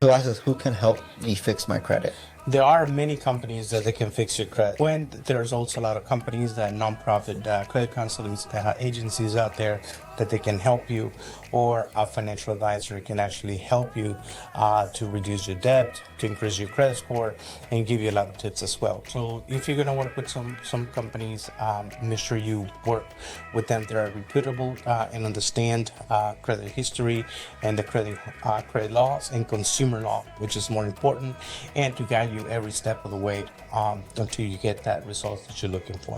Who asks who can help me fix my credit? There are many companies that they can fix your credit. When there's also a lot of companies that nonprofit credit counselors, agencies out there that they can help you, or a financial advisor can actually help you to reduce your debt, to increase your credit score, and give you a lot of tips as well. So if you're gonna work with some companies, make sure you work with them that are reputable and understand credit history and the credit laws and consumer law, which is more important, and to guide you every step of the way until you get that result that you're looking for.